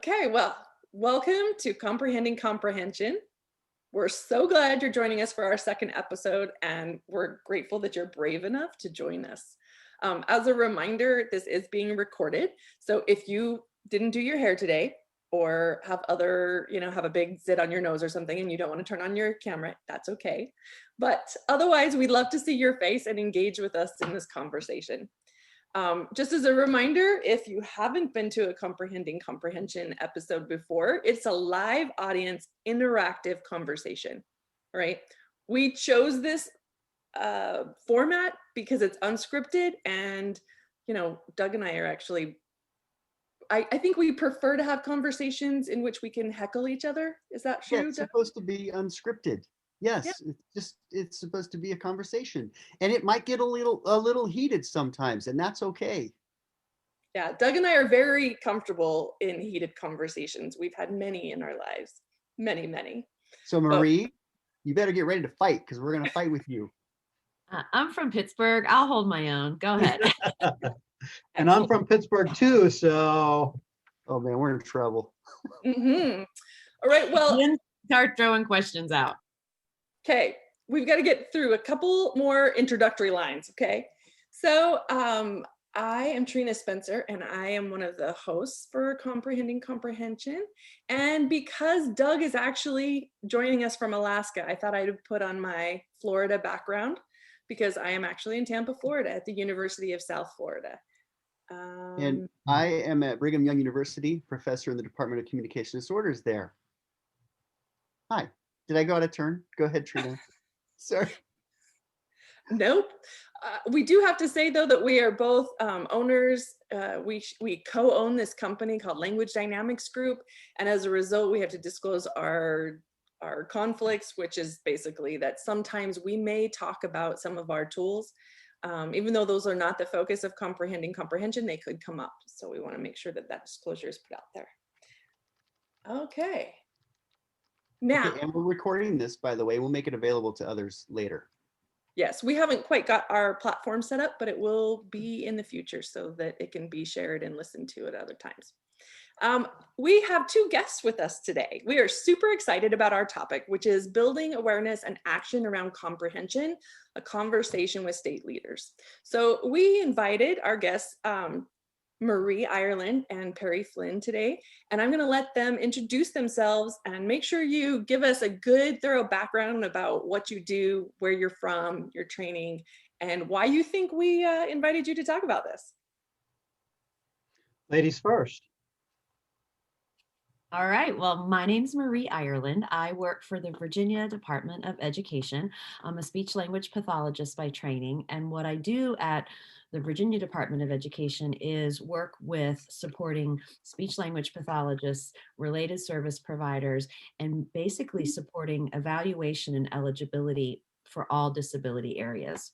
Okay, well, welcome to Comprehending Comprehension. We're so glad you're joining us for our second episode, and we're grateful that you're brave enough to join us. As a reminder, this is being recorded, so if you didn't do your hair today or have have a big zit on your nose or something and you don't want to turn on your camera, that's okay. But otherwise, we'd love to see your face and engage with us in this conversation. Just as a reminder, if you haven't been to a Comprehending Comprehension episode before, it's a live audience interactive conversation, right? We chose this format because it's unscripted, and Doug and I are actually, I think we prefer to have conversations in which we can heckle each other. Is that true? Yeah, it's supposed to be unscripted. Yeah. Yes, it's supposed to be a conversation, and it might get a little heated sometimes, and that's okay. Yeah, Doug and I are very comfortable in heated conversations. We've had many in our lives, many, many. So Marie, you better get ready to fight because we're going to fight with you. I'm from Pittsburgh. I'll hold my own. Go ahead. And I'm from Pittsburgh too, so. Oh man, we're in trouble. Mm-hmm. All right, well. Start throwing questions out. Okay, we've got to get through a couple more introductory lines, okay? So I am Trina Spencer, and I am one of the hosts for Comprehending Comprehension. And because Doug is actually joining us from Alaska, I thought I'd put on my Florida background because I am actually in Tampa, Florida at the University of South Florida. And I am at Brigham Young University, professor in the Department of Communication Disorders there. Hi. Did I go out of turn? Go ahead, Trina. Sorry. Nope. We do have to say, though, that we are both owners. We co-own this company called Language Dynamics Group. And as a result, we have to disclose our conflicts, which is basically that sometimes we may talk about some of our tools. Even though those are not the focus of Comprehending Comprehension, they could come up. So we want to make sure that that disclosure is put out there. Okay. Now, okay, and we're recording this, by the way. We'll make it available to others later. Yes, we haven't quite got our platform set up, but it will be in the future so that it can be shared and listened to at other times. We have two guests with us today. We are super excited about our topic, which is building awareness and action around comprehension, a conversation with state leaders. So we invited our guests, Marie Ireland and Perry Flynn today, and I'm going to let them introduce themselves and make sure you give us a good, thorough background about what you do, where you're from, your training, and why you think we invited you to talk about this. Ladies first. All right. Well, my name's Marie Ireland. I work for the Virginia Department of Education. I'm a speech-language pathologist by training, and what I do at the Virginia Department of Education is work with supporting speech-language pathologists, related service providers, and basically supporting evaluation and eligibility for all disability areas.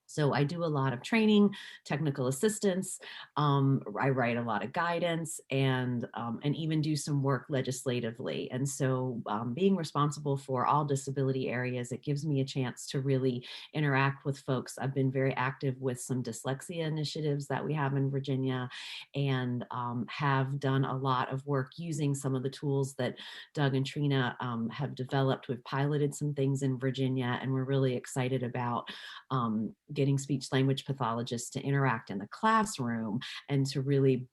So I do a lot of training, technical assistance. I write a lot of guidance and even do some work legislatively. And so being responsible for all disability areas, it gives me a chance to really interact with folks. I've been very active with some dyslexia initiatives that we have in Virginia, and have done a lot of work using some of the tools that Doug and Trina have developed. We've piloted some things in Virginia, and we're really excited about getting speech-language pathologists to interact in the classroom and to really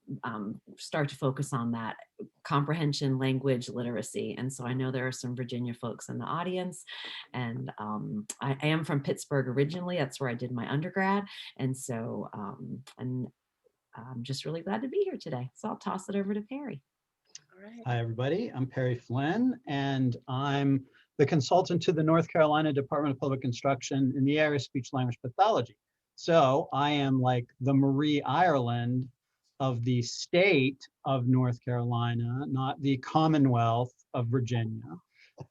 start to focus on that comprehension, language literacy. And so I know there are some Virginia folks in the audience, and I am from Pittsburgh originally. That's where I did my undergrad. And so and I'm just really glad to be here today. So I'll toss it over to Perry. All right. Hi, everybody. I'm Perry Flynn, and I'm the consultant to the North Carolina Department of Public Instruction in the area of speech-language pathology. So I am like the Marie Ireland of the state of North Carolina, not the Commonwealth of Virginia.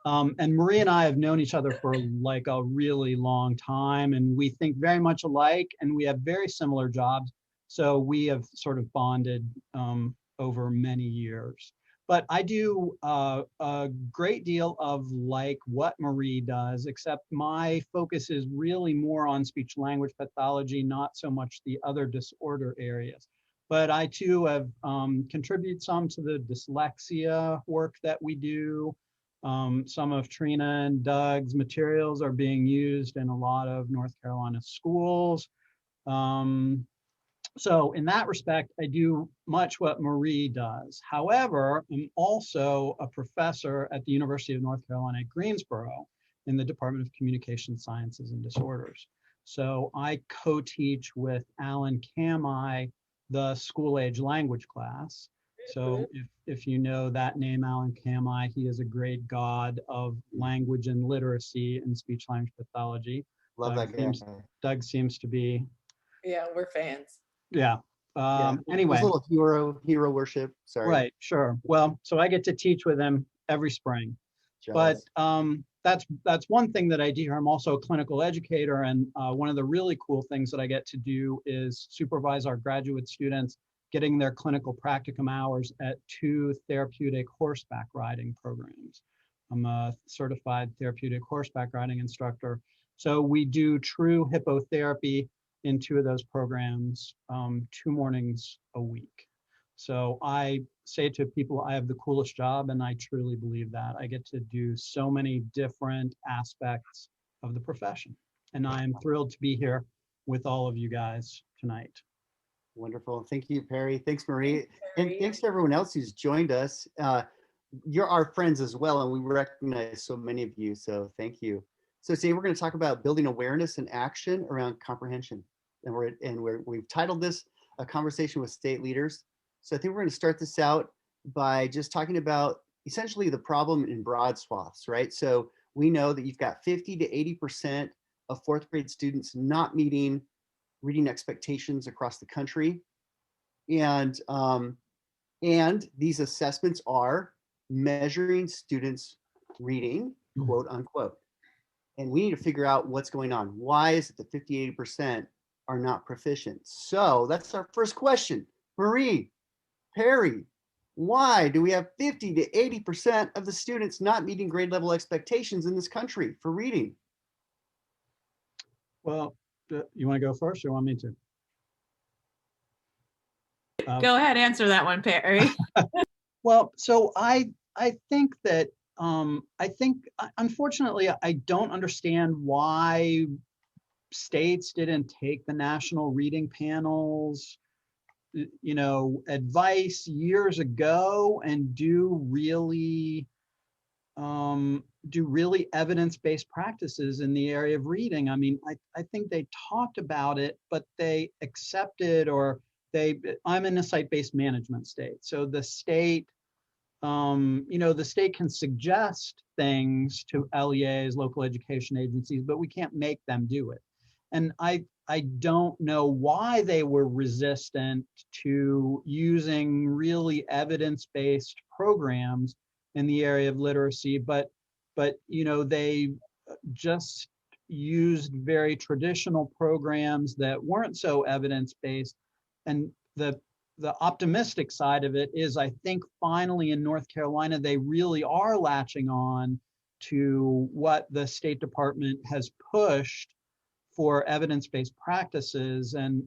And Marie and I have known each other for like a really long time, and we think very much alike, and we have very similar jobs. So we have sort of bonded over many years. But I do a great deal of like what Marie does, except my focus is really more on speech language pathology, not so much the other disorder areas. but I too have contributed some to the dyslexia work that we do. Some of Trina and Doug's materials are being used in a lot of North Carolina schools. So in that respect, I do much what Marie does. However, I'm also a professor at the University of North Carolina at Greensboro in the Department of Communication Sciences and Disorders. So I co-teach with Alan Kamai the school-age language class. So if you know that name, Alan Kamai, he is a great god of language and literacy and speech-language pathology. Love that guy. Doug seems to be. Yeah, we're fans. Yeah. Anyway. There's a little hero worship. Sorry. Right, sure. Well, so I get to teach with him every spring. Jealous. But that's one thing that I do here. I'm also a clinical educator, and one of the really cool things that I get to do is supervise our graduate students getting their clinical practicum hours at 2 therapeutic horseback riding programs. I'm a certified therapeutic horseback riding instructor. So we do true hippotherapy in 2 of those programs, 2 mornings a week. So I say to people, I have the coolest job, and I truly believe that. I get to do so many different aspects of the profession. And I am thrilled to be here with all of you guys tonight. Wonderful. Thank you, Perry. Thanks, Marie. And thanks to everyone else who's joined us. You're our friends as well, and we recognize so many of you, so thank you. So today we're going to talk about building awareness and action around comprehension. And we've titled this A Conversation with State Leaders. So I think we're going to start this out by just talking about essentially the problem in broad swaths, right? So we know that you've got 50 to 80% of 4th grade students not meeting reading expectations across the country. And these assessments are measuring students' reading, quote unquote. And we need to figure out what's going on. Why is it that 50, 80% are not proficient? So that's our first question. Marie, Perry, why do we have 50 to 80% of the students not meeting grade level expectations in this country for reading? Well, you want to go first, or you want me to? Go ahead, answer that one, Perry. Well, so I think that unfortunately, I don't understand why states didn't take the national reading panels, advice years ago and do really evidence-based practices in the area of reading. I mean, I think they talked about it, but they accepted, I'm in a site-based management state. So the state, the state can suggest things to LEAs, local education agencies, but we can't make them do it. And I don't know why they were resistant to using really evidence-based programs in the area of literacy, but they just used very traditional programs that weren't so evidence-based. And the optimistic side of it is, I think finally in North Carolina, they really are latching on to what the State Department has pushed for evidence-based practices. And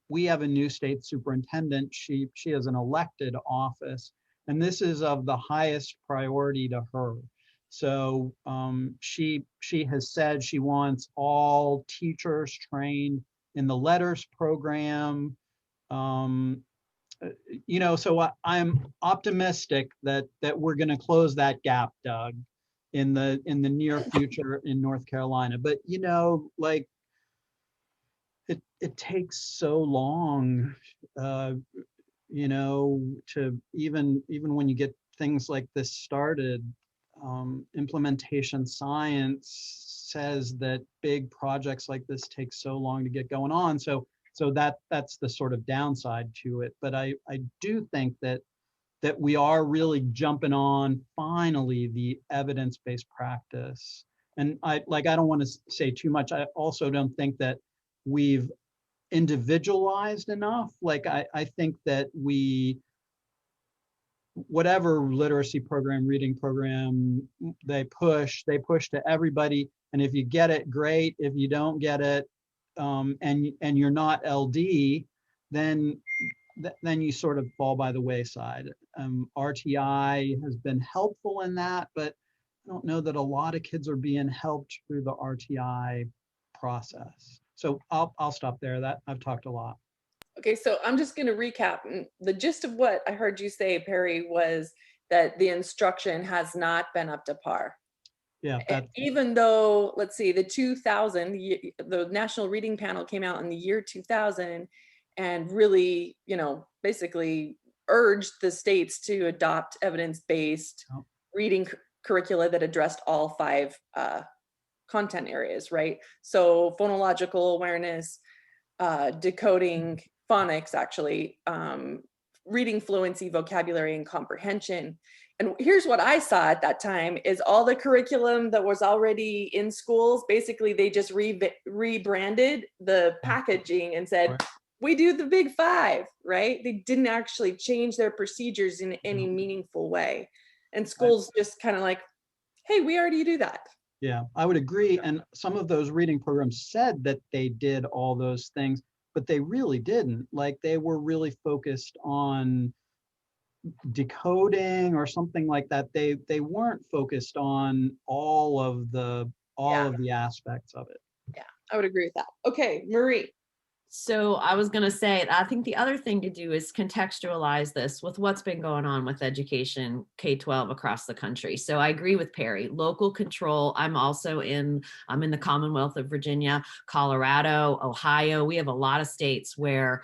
we have a new state superintendent. She is an elected office, and this is of the highest priority to her. So she has said she wants all teachers trained in the letters program. So I'm optimistic that we're going to close that gap, Doug, in the near future in North Carolina. But it takes so long, to even when you get things like this started. Implementation science says that big projects like this take so long to get going on. So that's the sort of downside to it. But I do think that we are really jumping on finally the evidence-based practice. And I don't want to say too much. I also don't think that we've individualized enough. I think that whatever literacy program, reading program they push to everybody. And if you get it, great. If you don't get it, and you're not LD, then then you sort of fall by the wayside. RTI has been helpful in that, but I don't know that a lot of kids are being helped through the RTI process. So I'll stop there. That I've talked a lot. Okay, so I'm just going to recap. The gist of what I heard you say, Perry, was that the instruction has not been up to par. Yeah, Even though, let's see, the National Reading Panel came out in the year 2000 and really, basically urged the states to adopt evidence-based reading curricula that addressed all 5 content areas, right? So phonological awareness, decoding, phonics, actually, reading fluency, vocabulary, and comprehension. And here's what I saw at that time is all the curriculum that was already in schools, basically they just rebranded the packaging and said, we do the big 5, right? They didn't actually change their procedures in any meaningful way. And schools just kind of like, hey, we already do that. Yeah, I would agree. And some of those reading programs said that they did all those things, but they really didn't. Like they were really focused on decoding or something like that. They weren't focused on all of the aspects of it. Yeah, I would agree with that. Okay, Marie. So I was going to say, I think the other thing to do is contextualize this with what's been going on with education K-12 across the country. So I agree with Perry, local control. I'm in the Commonwealth of Virginia, Colorado, Ohio. We have a lot of states where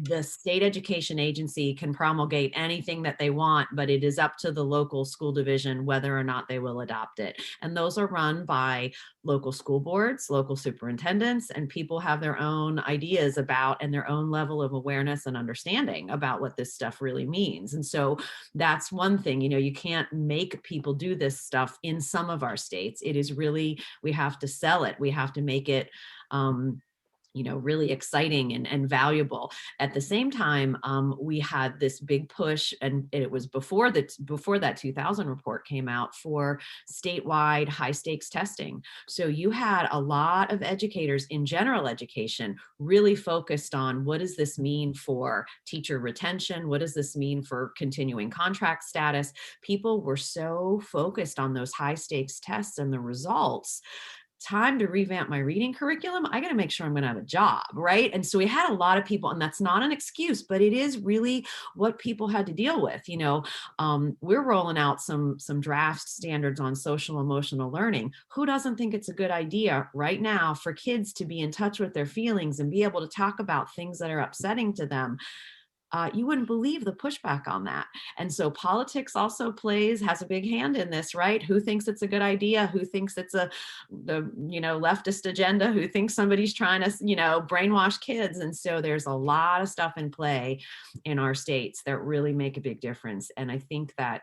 the state education agency can promulgate anything that they want, but it is up to the local school division whether or not they will adopt it. And those are run by local school boards, local superintendents, and people have their own ideas about and their own level of awareness and understanding about what this stuff really means. And so that's one thing, you can't make people do this stuff in some of our states. It is really, we have to sell it. We have to make it, really exciting and valuable. At the same time, we had this big push, and it was before that 2000 report came out, for statewide high stakes testing. So you had a lot of educators in general education really focused on, what does this mean for teacher retention? What does this mean for continuing contract status? People were so focused on those high stakes tests and the results. Time to revamp my reading curriculum. I got to make sure I'm going to have a job, right? And so we had a lot of people, and that's not an excuse, but it is really what people had to deal with. We're rolling out some draft standards on social emotional learning. Who doesn't think it's a good idea right now for kids to be in touch with their feelings and be able to talk about things that are upsetting to them? You wouldn't believe the pushback on that. And so politics also has a big hand in this, right? Who thinks it's a good idea? Who thinks it's the leftist agenda? Who thinks somebody's trying to, brainwash kids? And so there's a lot of stuff in play in our states that really make a big difference. And I think that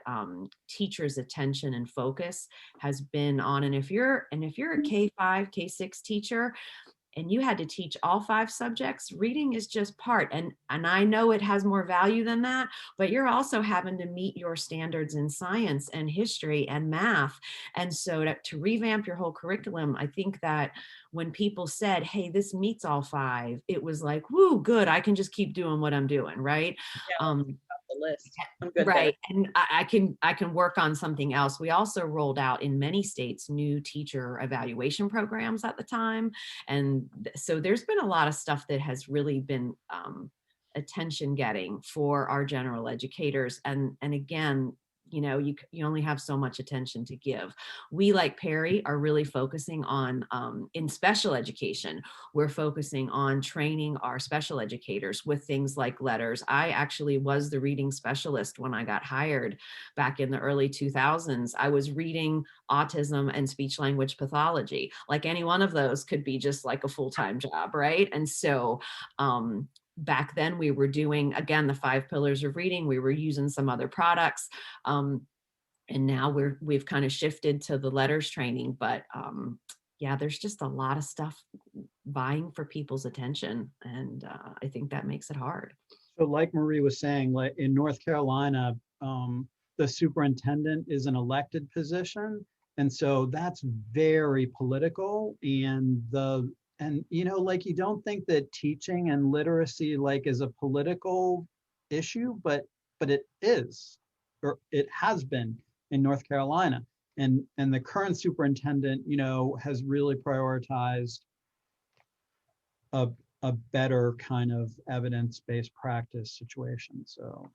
teachers' attention and focus has been on, and if you're a K-5, K-6 teacher, and you had to teach all 5 subjects, reading is just part. And I know it has more value than that, but you're also having to meet your standards in science and history and math. And so to revamp your whole curriculum, I think that when people said, hey, this meets all 5, it was like, whoo, good, I can just keep doing what I'm doing, right? Yeah, the list. I'm good right. There. And I can work on something else. We also rolled out in many states new teacher evaluation programs at the time. And so there's been a lot of stuff that has really been attention getting for our general educators. And again, you only have so much attention to give. We, like Perry, are really focusing on, in special education, we're focusing on training our special educators with things like letters. I actually was the reading specialist when I got hired back in the early 2000s. I was reading autism and speech-language pathology. Like any one of those could be just like a full-time job, right? And so, back then we were doing, again, the 5 pillars of reading. We were using some other products. And now we've kind of shifted to the letters training, but yeah, there's just a lot of stuff vying for people's attention. And I think that makes it hard. So like Marie was saying, like in North Carolina, the superintendent is an elected position. And so that's very political, and the and like you don't think that teaching and literacy like is a political issue, but it is, or it has been in North Carolina. And the current superintendent, has really prioritized a better kind of evidence-based practice situation. So,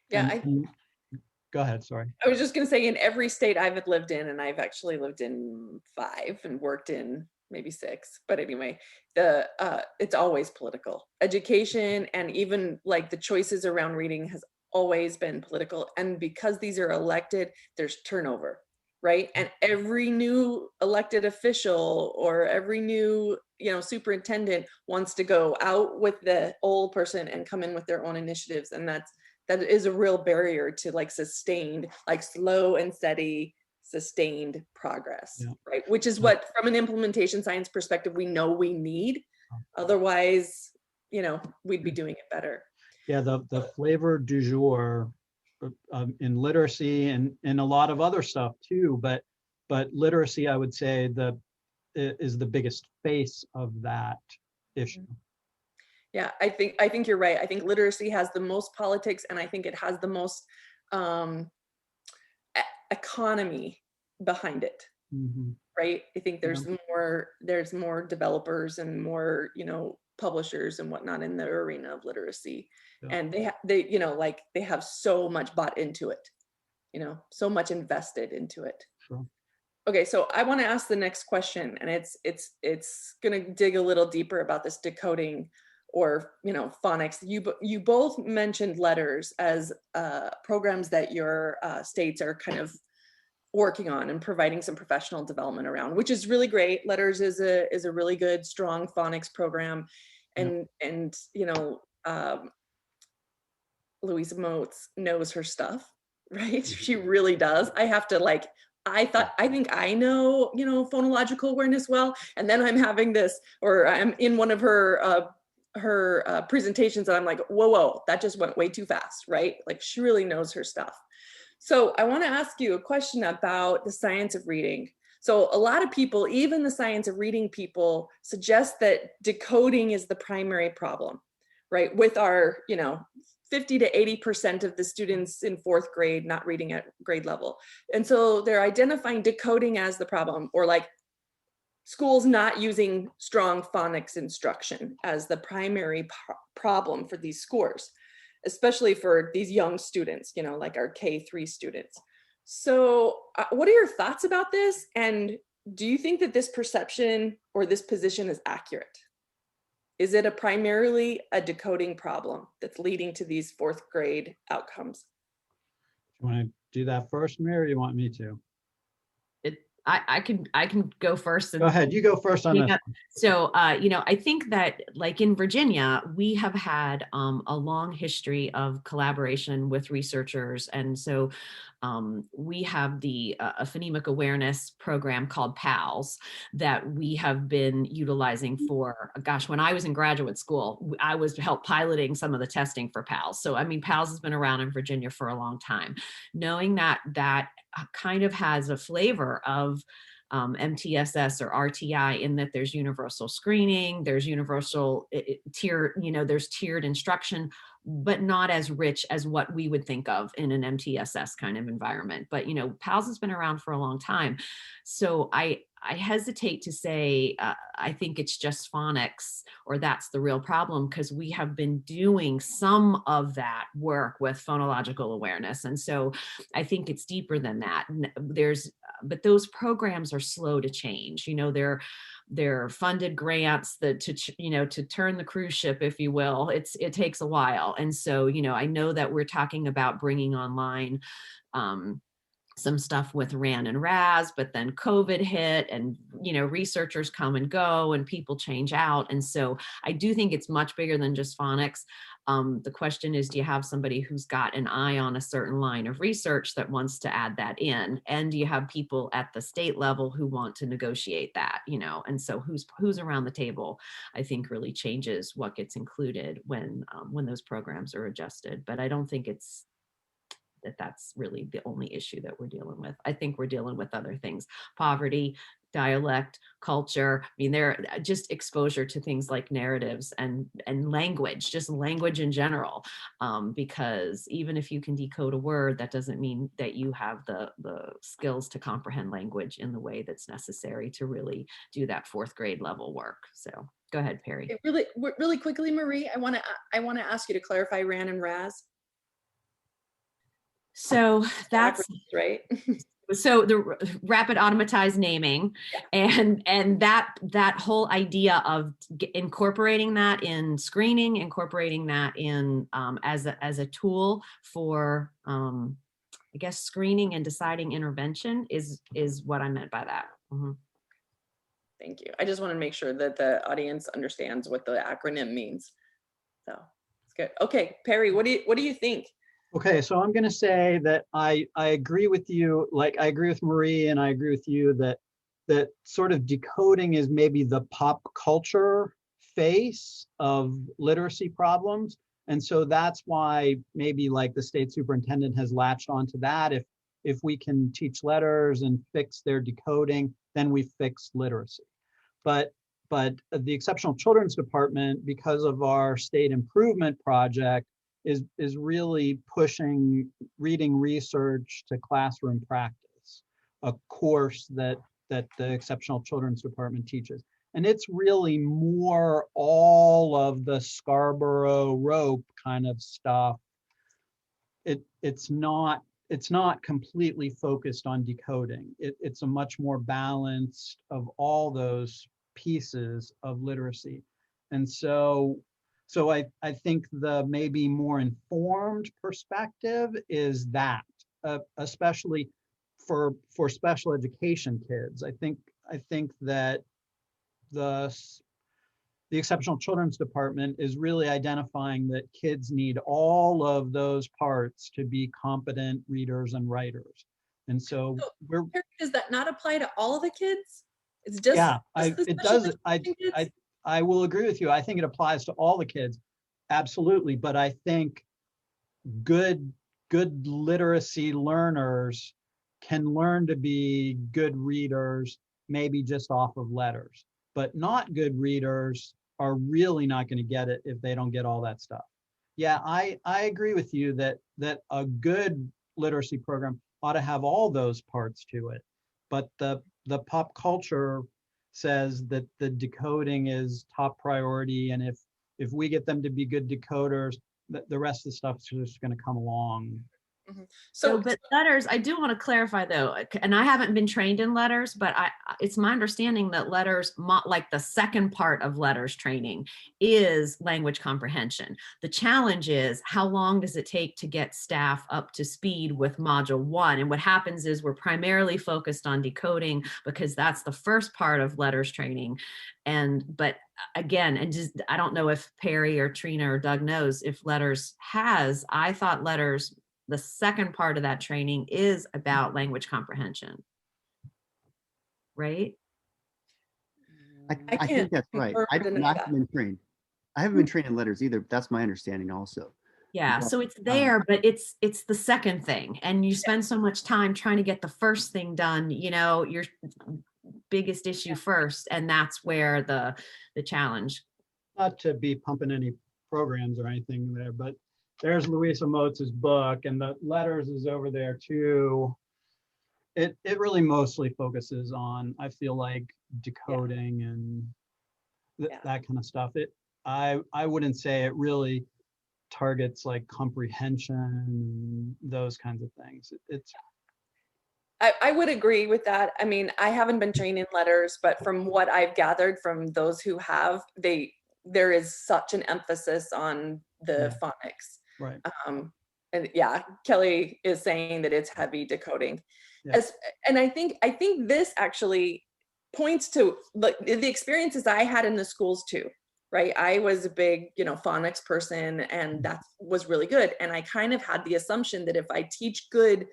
Yeah, and go ahead. Sorry. I was just going to say, in every state I've lived in, and I've actually lived in 5 and worked in maybe 6, but anyway, it's always political. Education and even like the choices around reading has always been political. And because these are elected, there's turnover, right? And every new elected official or every new, superintendent wants to go out with the old person and come in with their own initiatives. And that is a real barrier to like sustained, like slow and steady, sustained progress, right? Which is what, from an implementation science perspective, we know we need. Otherwise, we'd be doing it better. Yeah, the flavor du jour in literacy and a lot of other stuff too, but literacy, I would say, is the biggest face of that issue. Yeah, I think you're right. I think literacy has the most politics, and I think it has the most economy behind it. Right? I think there's more developers and more, publishers and whatnot in the arena of literacy. And they have so much bought into it, so much invested into it. Sure. Okay, so I want to ask the next question, and it's going to dig a little deeper about this decoding or phonics. You both mentioned letters as programs that your states are kind of working on and providing some professional development around, which is really great. Letters is a really good, strong phonics program, and Louisa Moats knows her stuff, right? She really does. I have to I think I know, phonological awareness well, and then I'm having this, or I'm in one of her presentations, and I'm like, whoa, that just went way too fast, right? Like, she really knows her stuff. So I want to ask you a question about the science of reading. So a lot of people, even the science of reading people, suggest that decoding is the primary problem, right? With our, 50 to 80% of the students in 4th grade not reading at grade level. And so they're identifying decoding as the problem, or like schools not using strong phonics instruction as the primary problem for these scores, especially for these young students, like our K3 students. So what are your thoughts about this? And do you think that this perception or this position is accurate? Is it primarily a decoding problem that's leading to these 4th grade outcomes? You want to do that first, Mary, or you want me to? I can go first. Go ahead. You go first on this. So, I think that like in Virginia, we have had a long history of collaboration with researchers. And so we have a phonemic awareness program called PALS that we have been utilizing for, when I was in graduate school, I was help piloting some of the testing for PALS. So, PALS has been around in Virginia for a long time. Knowing that kind of has a flavor of MTSS or RTI, in that there's universal screening, there's universal there's tiered instruction, but not as rich as what we would think of in an MTSS kind of environment. But, PALS has been around for a long time. So I hesitate to say, I think it's just phonics, or that's the real problem, because we have been doing some of that work with phonological awareness. And so I think it's deeper than that. But those programs are slow to change. They're funded grants to turn the cruise ship, if you will. It takes a while. And so, I know that we're talking about bringing online some stuff with RAN and RAS, but then COVID hit, and researchers come and go and people change out. And so I do think it's much bigger than just phonics. The question is, do you have somebody who's got an eye on a certain line of research that wants to add that in? And do you have people at the state level who want to negotiate that, and so who's around the table, I think really changes what gets included when those programs are adjusted. But I don't think that's really the only issue that we're dealing with. I think we're dealing with other things: poverty, dialect, culture. I mean, they're just exposure to things like narratives and language, just language in general. Because even if you can decode a word, that doesn't mean that you have the skills to comprehend language in the way that's necessary to really do that 4th grade level work. So go ahead, Perry. Really quickly, Marie, I want to ask you to clarify RAN and RAS. So that's right. So the rapid automatized naming, and that whole idea of incorporating that in screening, incorporating that in as a tool for I guess screening and deciding intervention is what I meant by that. Mm-hmm. Thank you. I just want to make sure that the audience understands what the acronym means. So it's good. Okay, Perry, what do you think? Okay, so I'm going to say that I agree with you. Like, I agree with Marie, and I agree with you that sort of decoding is maybe the pop culture face of literacy problems. And so that's why maybe like the state superintendent has latched onto that. If we can teach letters and fix their decoding, then we fix literacy. But the Exceptional Children's Department, because of our state improvement project, is really pushing reading research to classroom practice, a course that the Exceptional Children's Department teaches. And it's really more all of the Scarborough rope kind of stuff. It's not completely focused on decoding. It's a much more balanced of all those pieces of literacy. And so I think the maybe more informed perspective is that, especially for special education kids. I think that the Exceptional Children's Department is really identifying that kids need all of those parts to be competent readers and writers. And so does that not apply to all the kids? It's just it does. I will agree with you. I think it applies to all the kids, absolutely. But I think good literacy learners can learn to be good readers, maybe just off of letters. But not good readers are really not going to get it if they don't get all that stuff. Yeah, I agree with you that a good literacy program ought to have all those parts to it. But the pop culture says that the decoding is top priority, and if we get them to be good decoders, the rest of the stuff is just going to come along. Mm-hmm. But letters, I do want to clarify though, and I haven't been trained in letters, but it's my understanding that letters, like the second part of letters training, is language comprehension. The challenge is, how long does it take to get staff up to speed with module 1? And what happens is we're primarily focused on decoding because that's the first part of letters training. But again, and just, I don't know if Perry or Trina or Doug knows if letters has, I thought letters, the second part of that training is about language comprehension, right? I think that's right. I haven't been trained. I haven't been trained in letters either, but that's my understanding also. Yeah, so it's there, but it's the second thing. And you spend so much time trying to get the first thing done, your biggest issue first. And that's where the challenge. Not to be pumping any programs or anything there, but there's Louisa Motz's book, and the letters is over there too. It really mostly focuses on, I feel like, decoding and that kind of stuff. I wouldn't say it really targets like comprehension and those kinds of things. I would agree with that. I mean, I haven't been trained in letters, but from what I've gathered from those who have, there is such an emphasis on the phonics. Right. And Kelly is saying that it's heavy decoding. Yeah. And I think this actually points to the experiences I had in the schools too, right? I was a big, phonics person, and that was really good. And I kind of had the assumption that if I teach good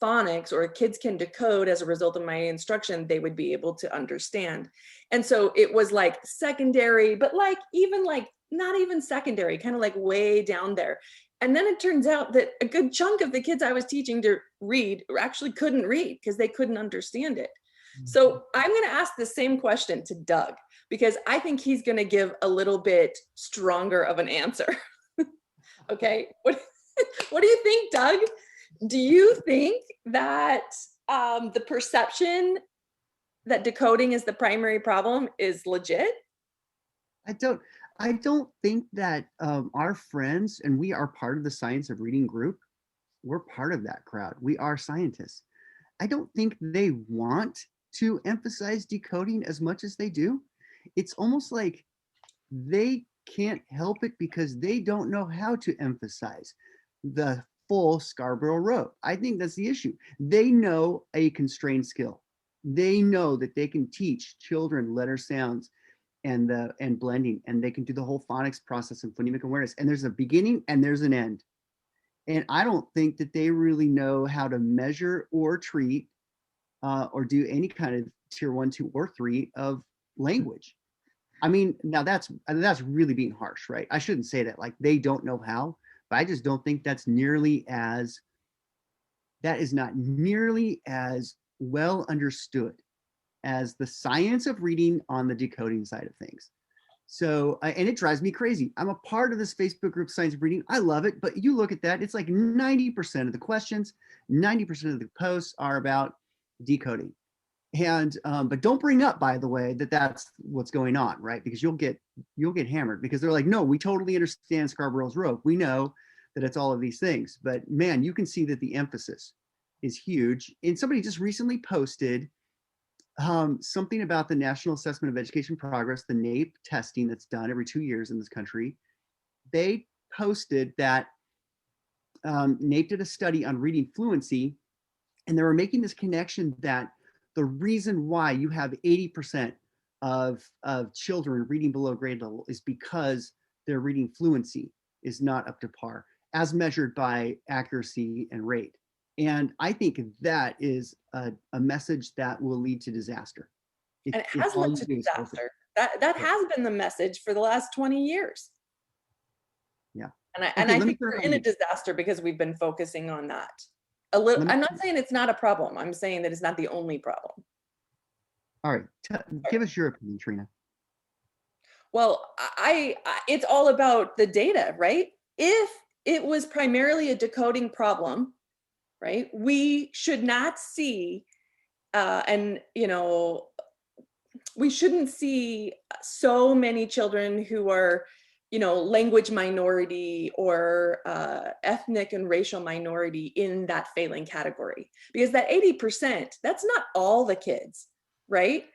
phonics, or kids can decode as a result of my instruction, they would be able to understand. And so it was like secondary, but not even secondary, kind of like way down there. And then it turns out that a good chunk of the kids I was teaching to read actually couldn't read because they couldn't understand it. So I'm going to ask the same question to Doug, because I think he's going to give a little bit stronger of an answer. Okay. What do you think, Doug? Do you think that the perception that decoding is the primary problem is legit? I don't think that our friends, and we are part of the Science of Reading group, we're part of that crowd. We are scientists. I don't think they want to emphasize decoding as much as they do. It's almost like they can't help it because they don't know how to emphasize the full Scarborough Road. I think that's the issue. They know a constrained skill. They know that they can teach children letter sounds and blending, and they can do the whole phonics process and phonemic awareness. And there's a beginning and there's an end. And I don't think that they really know how to measure or treat or do any kind of tier 1, 2, or 3 of language. I mean, now that's really being harsh, right? I shouldn't say that, like they don't know how, but I just don't think that is not nearly as well understood as the science of reading on the decoding side of things. So, and it drives me crazy. I'm a part of this Facebook group, Science of Reading. I love it, but you look at that, it's like 90% of the questions, 90% of the posts are about decoding. And, but don't bring up, by the way, that that's what's going on, right? Because you'll get hammered, because they're like, no, we totally understand Scarborough's Road. We know that it's all of these things, but man, you can see that the emphasis is huge. And somebody just recently posted something about the National Assessment of Education Progress, the NAEP testing that's done every 2 years in this country. They posted that NAEP did a study on reading fluency, and they were making this connection that the reason why you have 80% of children reading below grade level is because their reading fluency is not up to par, as measured by accuracy and rate. And I think that is a message that will lead to disaster. And it has led to disaster. That has been the message for the last 20 years. Yeah. And I think we're in a disaster because we've been focusing on that. I'm not saying it's not a problem. I'm saying that it's not the only problem. All right. Give us your opinion, Trina. Well, it's all about the data, right? If it was primarily a decoding problem, right, we should not see, we shouldn't see so many children who are, language minority or ethnic and racial minority in that failing category, because that 80%, that's not all the kids, right?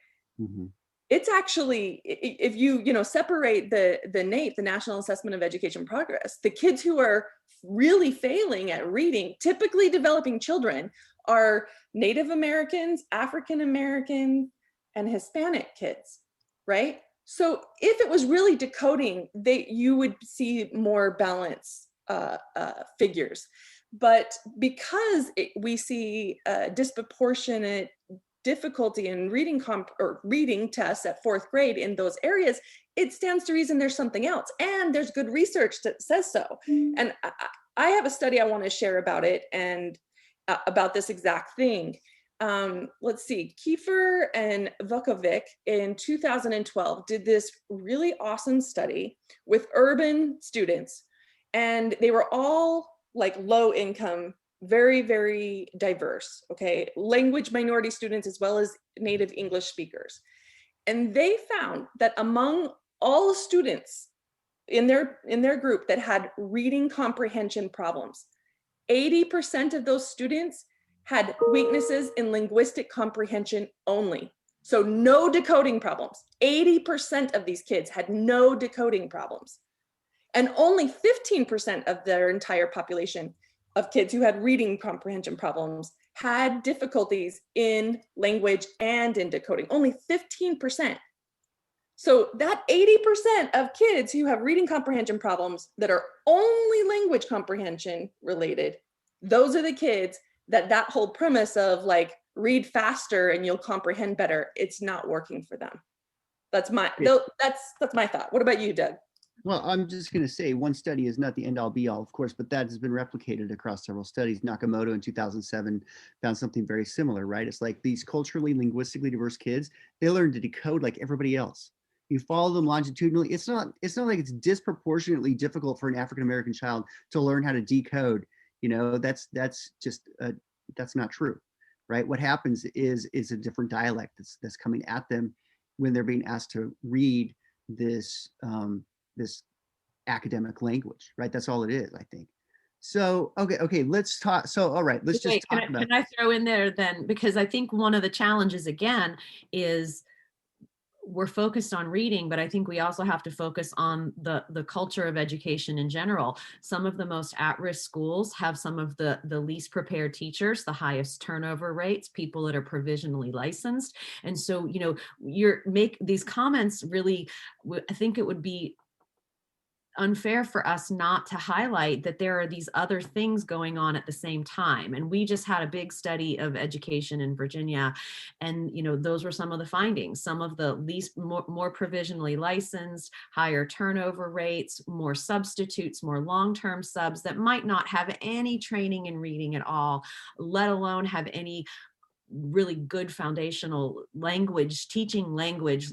Mm-hmm. It's actually, if you separate the NAEP, the National Assessment of Education Progress, the kids who are really failing at reading, typically developing children, are Native Americans, African American, and Hispanic kids, right? So if it was really decoding, you would see more balanced figures. But because we see disproportionate difficulty in reading tests at 4th grade in those areas, it stands to reason there's something else. And there's good research that says so. And I have a study I want to share about it, and about this exact thing. Let's see, Kiefer and Vukovic in 2012 did this really awesome study with urban students, and they were all like low income, very, very diverse, okay? Language minority students as well as native English speakers. And they found that among all students in their group that had reading comprehension problems, 80% of those students had weaknesses in linguistic comprehension only. So no decoding problems. 80% of these kids had no decoding problems. And only 15% of their entire population of kids who had reading comprehension problems had difficulties in language and in decoding. Only 15%. So that 80% of kids who have reading comprehension problems that are only language comprehension related, those are the kids that whole premise of like read faster and you'll comprehend better, it's not working for them. That's my thought. What about you, Doug? Well, I'm just going to say one study is not the end all be all, of course, but that has been replicated across several studies. Nakamoto in 2007 found something very similar, right? It's like these culturally, linguistically diverse kids, they learn to decode like everybody else. You follow them longitudinally. It's not like it's disproportionately difficult for an African American child to learn how to decode. You know, that's just that's not true, right? What happens is a different dialect that's coming at them when they're being asked to read this this academic language, right? That's all it is, I think. So, okay, let's talk. So, all right, let's just Wait, talk about. can I throw in there then, because I think one of the challenges again is we're focused on reading, but I think we also have to focus on the culture of education in general. Some of the most at-risk schools have some of the least prepared teachers, the highest turnover rates, people that are provisionally licensed. And so, you know, make these comments really, I think it would be unfair for us not to highlight that there are these other things going on at the same time. And we just had a big study of education in Virginia, and you know, those were some of the findings. Some of the least more provisionally licensed, higher turnover rates, more substitutes, more long-term subs that might not have any training in reading at all, let alone have any really good foundational language, teaching language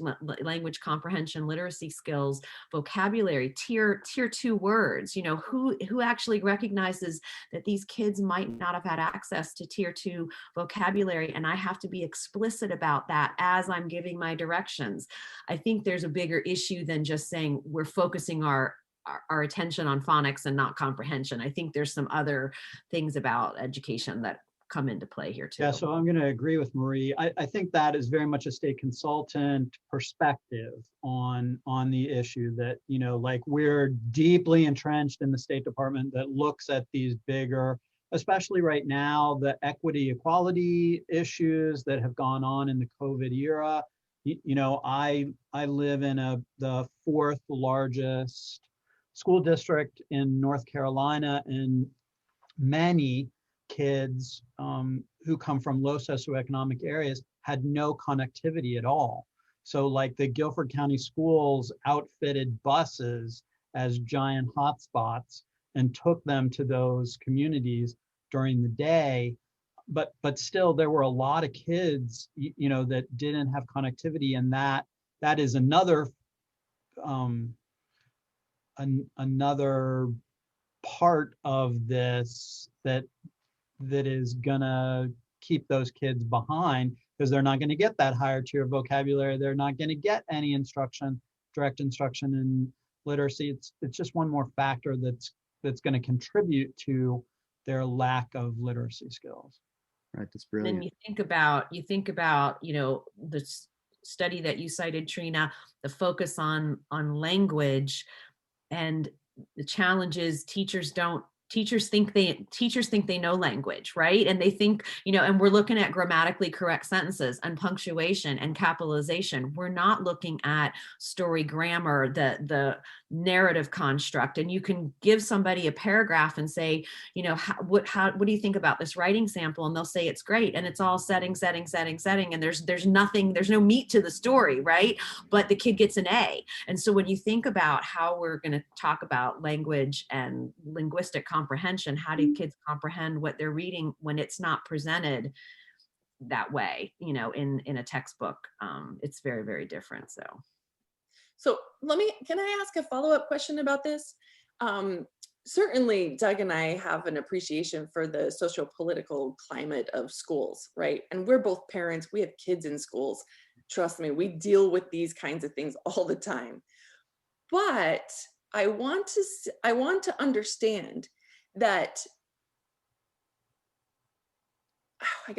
comprehension, literacy skills, vocabulary, tier 2 words. You know, who actually recognizes that these kids might not have had access to tier 2 vocabulary, and I have to be explicit about that as I'm giving my directions. I think there's a bigger issue than just saying we're focusing our attention on phonics and not comprehension. I think there's some other things about education that come into play here too. Yeah, so I'm going to agree with Marie. I think that is very much a state consultant perspective on the issue, that, you know, like we're deeply entrenched in the State Department that looks at these bigger, especially right now, the equity equality issues that have gone on in the COVID era. You know, I live in the 4th largest school district in North Carolina, and many kids who come from low socioeconomic areas had no connectivity at all. So like the Guilford County schools outfitted buses as giant hotspots and took them to those communities during the day. But still there were a lot of kids, you know, that didn't have connectivity, and that is another another part of this that is gonna keep those kids behind, because they're not going to get that higher tier vocabulary. They're not going to get any instruction, direct instruction in literacy. It's just one more factor that's going to contribute to their lack of literacy skills. Right, that's brilliant. And you think about, you know, the study that you cited, Trina, the focus on language, and the challenge is teachers think they know language, right? And they think, you know, and we're looking at grammatically correct sentences and punctuation and capitalization. We're not looking at story grammar, the narrative construct. And you can give somebody a paragraph and say, you know, what do you think about this writing sample? And they'll say it's great, and it's all setting, and there's no meat to the story, right? But the kid gets an A. And so when you think about how we're going to talk about language and linguistic comprehension, how do kids comprehend what they're reading when it's not presented that way, you know, in a textbook? It's very, very different. So can I ask a follow-up question about this? Certainly Doug and I have an appreciation for the socio-political climate of schools, right? And we're both parents, we have kids in schools. Trust me, we deal with these kinds of things all the time. But I want to understand that,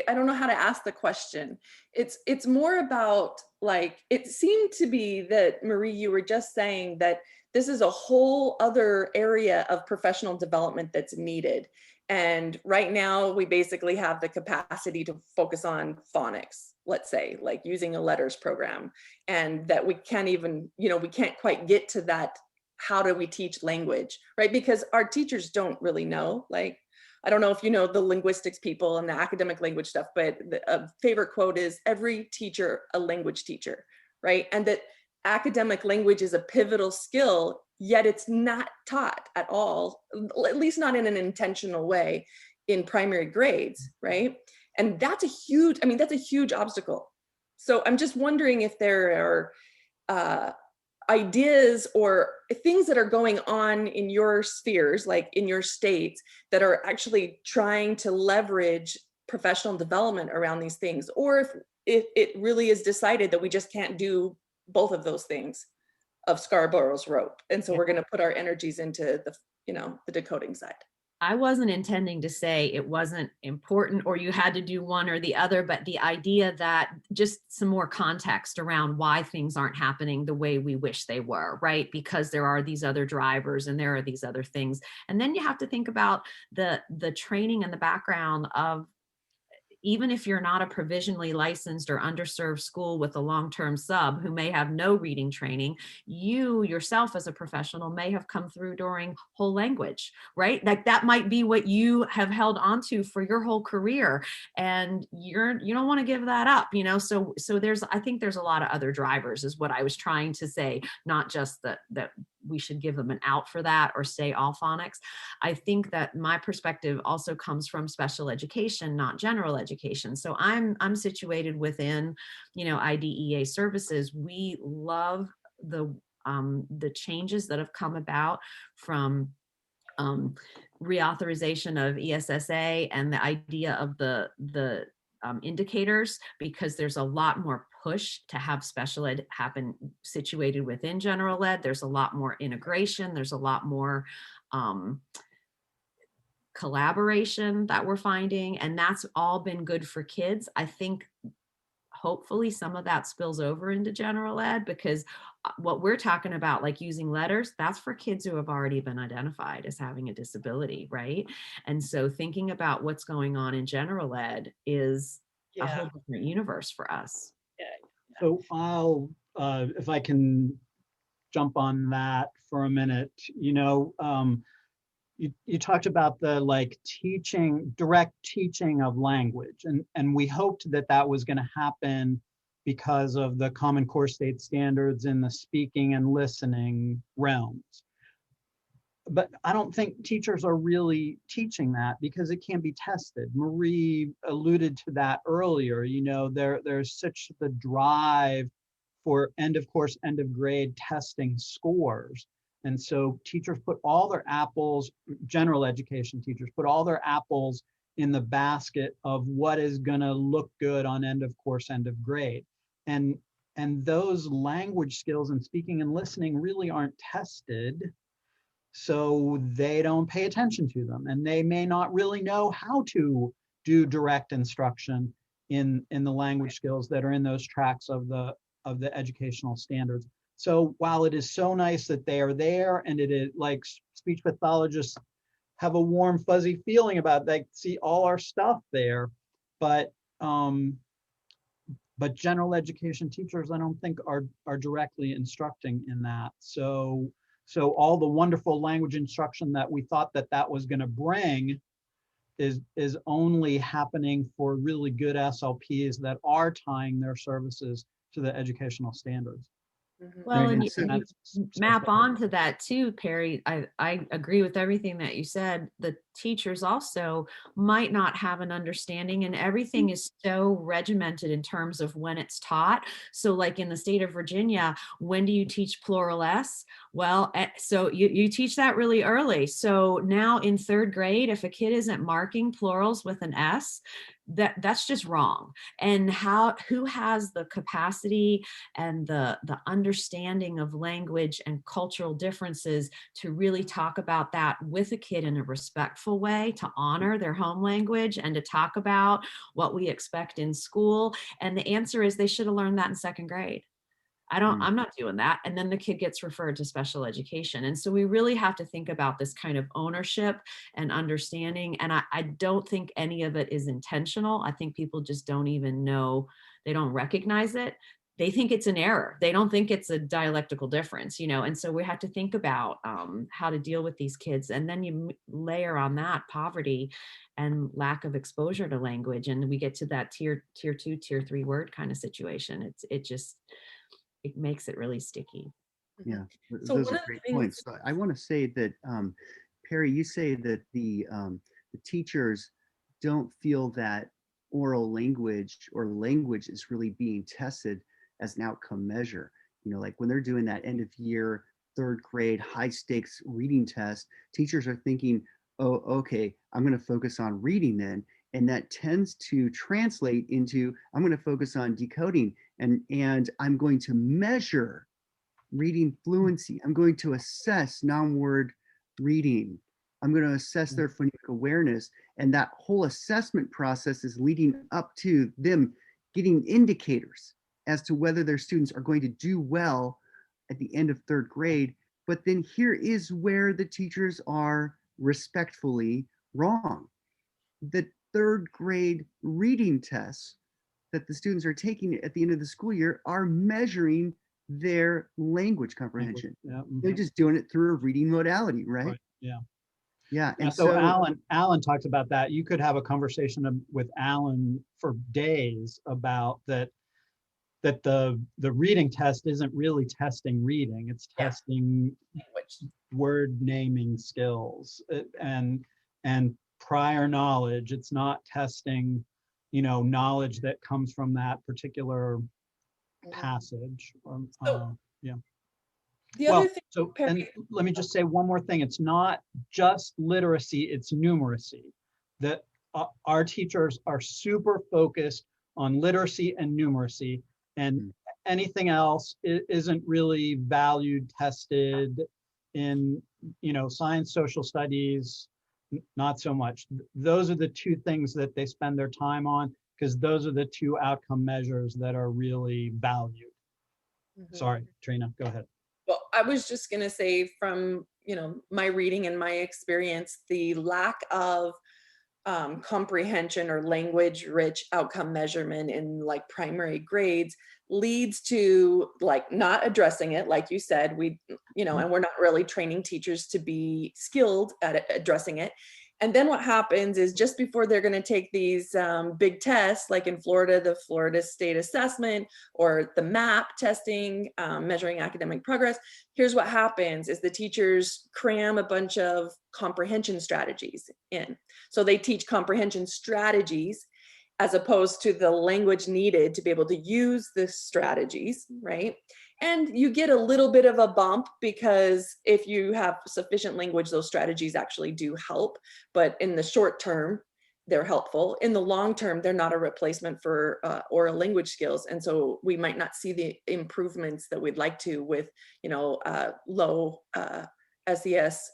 I don't know how to ask the question. It's more about, like, it seemed to be that, Marie, you were just saying that this is a whole other area of professional development that's needed. And right now we basically have the capacity to focus on phonics, let's say, like using a letters program, and that we can't even, you know, we can't quite get to that. How do we teach language, right? Because our teachers don't really know. Like, I don't know if you know the linguistics people and the academic language stuff, but a favorite quote is, every teacher a language teacher, right? And that academic language is a pivotal skill yet it's not taught at all, at least not in an intentional way in primary grades, right? And that's a huge, I mean, that's a huge obstacle. So I'm just wondering if there are ideas or things that are going on in your spheres, like in your states, that are actually trying to leverage professional development around these things, or if it really is decided that we just can't do both of those things of Scarborough's rope. And so we're going to put our energies into the, the decoding side. I wasn't intending to say it wasn't important or you had to do one or the other, but the idea that just some more context around why things aren't happening the way we wish they were, right? Because there are these other drivers and there are these other things. And then you have to think about the training and the background of, even if you're not a provisionally licensed or underserved school with a long-term sub who may have no reading training, you yourself as a professional may have come through during whole language, right? Like that might be what you have held onto for your whole career, and you don't want to give that up, So I think there's a lot of other drivers, is what I was trying to say, not just that we should give them an out for that or say all phonics. I think that my perspective also comes from special education, not general education. So I'm situated within, IDEA services. We love the changes that have come about from reauthorization of ESSA and the idea of the indicators, because there's a lot more push to have special ed happen situated within general ed. There's a lot more integration. There's a lot more collaboration that we're finding, and that's all been good for kids. I think hopefully some of that spills over into general ed, because what we're talking about, like using letters, that's for kids who have already been identified as having a disability, right? And so thinking about what's going on in general ed is a whole different universe for us. So I'll, if I can jump on that for a minute, you talked about the direct teaching of language, and we hoped that was going to happen because of the Common Core State standards in the speaking and listening realms. But I don't think teachers are really teaching that because it can't be tested. Marie alluded to that earlier. There's such the drive for end of course, end of grade testing scores. And so teachers put all their apples, general education teachers put all their apples in the basket of what is going to look good on end of course, end of grade. And those language skills in speaking and listening really aren't tested. So they don't pay attention to them, and they may not really know how to do direct instruction in the language skills that are in those tracks of the educational standards. So while it is so nice that they are there, and it is like speech pathologists have a warm fuzzy feeling about, they see all our stuff there, but general education teachers, I don't think are directly instructing in that. So all the wonderful language instruction that we thought that was going to bring is only happening for really good SLPs that are tying their services to the educational standards. Well, and you map onto that too, Perry. I agree with everything that you said. The teachers also might not have an understanding, and everything is so regimented in terms of when it's taught. So like in the state of Virginia, when do you teach plural S? Well, so you teach that really early. So now in third grade, if a kid isn't marking plurals with an S, that's just wrong. And who has the capacity and the understanding of language and cultural differences to really talk about that with a kid in a respectful way, to honor their home language and to talk about what we expect in school? And the answer is they should have learned that in second grade. I'm not doing that. And then the kid gets referred to special education. And so we really have to think about this kind of ownership and understanding. And I don't think any of it is intentional. I think people just don't even know, they don't recognize it. They think it's an error. They don't think it's a dialectical difference, and so we have to think about how to deal with these kids. And then you layer on that poverty and lack of exposure to language. And we get to that tier 2, tier 3 word kind of situation. It makes it really sticky. Yeah, So those one are of the great things, points. So I want to say that, Perry, you say that the teachers don't feel that oral language or language is really being tested as an outcome measure. You know, like when they're doing that end of year, third grade, high stakes reading test, teachers are thinking, oh, okay, I'm going to focus on reading then. And that tends to translate into, I'm going to focus on decoding and I'm going to measure reading fluency. I'm going to assess non-word reading. I'm going to assess their phonemic awareness. And that whole assessment process is leading up to them getting indicators as to whether their students are going to do well at the end of third grade. But then here is where the teachers are respectfully wrong. The third grade reading tests that the students are taking at the end of the school year are measuring their language comprehension. Yeah. They're just doing it through a reading modality, right? Right. Yeah. Yeah. Yeah, And so Alan talks about that. You could have a conversation with Alan for days about that the reading test isn't really testing reading. It's testing word naming skills and prior knowledge. It's not testing, knowledge that comes from that particular passage. Yeah. the other thing, And let me just say one more thing. It's not just literacy, it's numeracy. That our teachers are super focused on literacy and numeracy, and anything else isn't really valued, tested in, science, social studies, not so much. Those are the two things that they spend their time on, because those are the two outcome measures that are really valued. Sorry, Trina, go ahead. Well, I was just going to say from, my reading and my experience, the lack of comprehension or language rich outcome measurement in like primary grades leads to like not addressing it. Like you said, and we're not really training teachers to be skilled at addressing it. And then what happens is just before they're going to take these big tests, like in Florida, the Florida State Assessment or the MAP testing, measuring academic progress, here's what happens is the teachers cram a bunch of comprehension strategies in. So they teach comprehension strategies as opposed to the language needed to be able to use the strategies, right? And you get a little bit of a bump because if you have sufficient language, those strategies actually do help. But in the short term, they're helpful. In the long term, they're not a replacement for oral language skills. And so we might not see the improvements that we'd like to with, low SES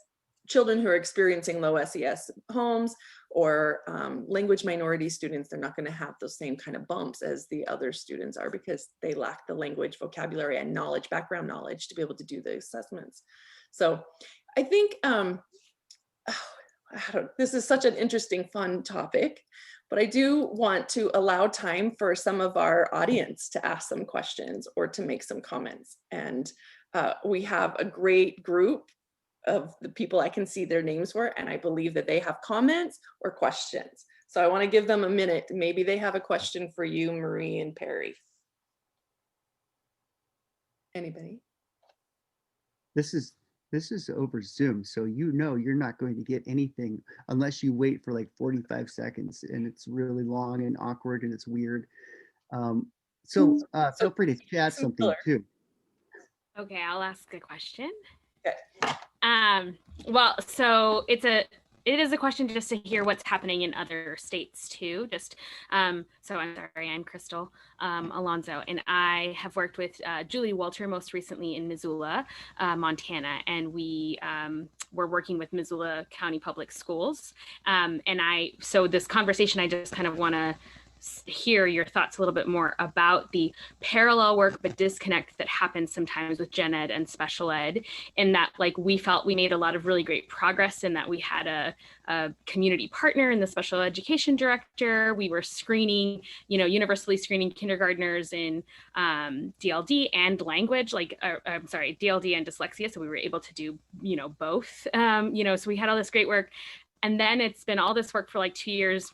children who are experiencing low SES homes or language minority students. They're not going to have those same kind of bumps as the other students are because they lack the language, vocabulary, and knowledge, background knowledge to be able to do the assessments. So I think this is such an interesting, fun topic, but I do want to allow time for some of our audience to ask some questions or to make some comments. And we have a great group of the people I can see their names for, and I believe that they have comments or questions. So I want to give them a minute. Maybe they have a question for you, Marie and Perry. Anybody? This is over Zoom, so you're not going to get anything unless you wait for like 45 seconds, and it's really long and awkward and it's weird. So feel free to chat something too. Okay, I'll ask a question. Okay. Well, so it is a question just to hear what's happening in other states too. Just so I'm sorry, I'm Crystal Alonso, and I have worked with Julie Walter most recently in Missoula, Montana, and we were working with Missoula County Public Schools. So this conversation, I just kind of want to hear your thoughts a little bit more about the parallel work but disconnect that happens sometimes with gen ed and special ed, in that like we felt we made a lot of really great progress in that we had a community partner in the special education director. We were screening, universally screening kindergartners in DLD and language, DLD and dyslexia. So we were able to do, both, so we had all this great work. And then it's been all this work for like 2 years.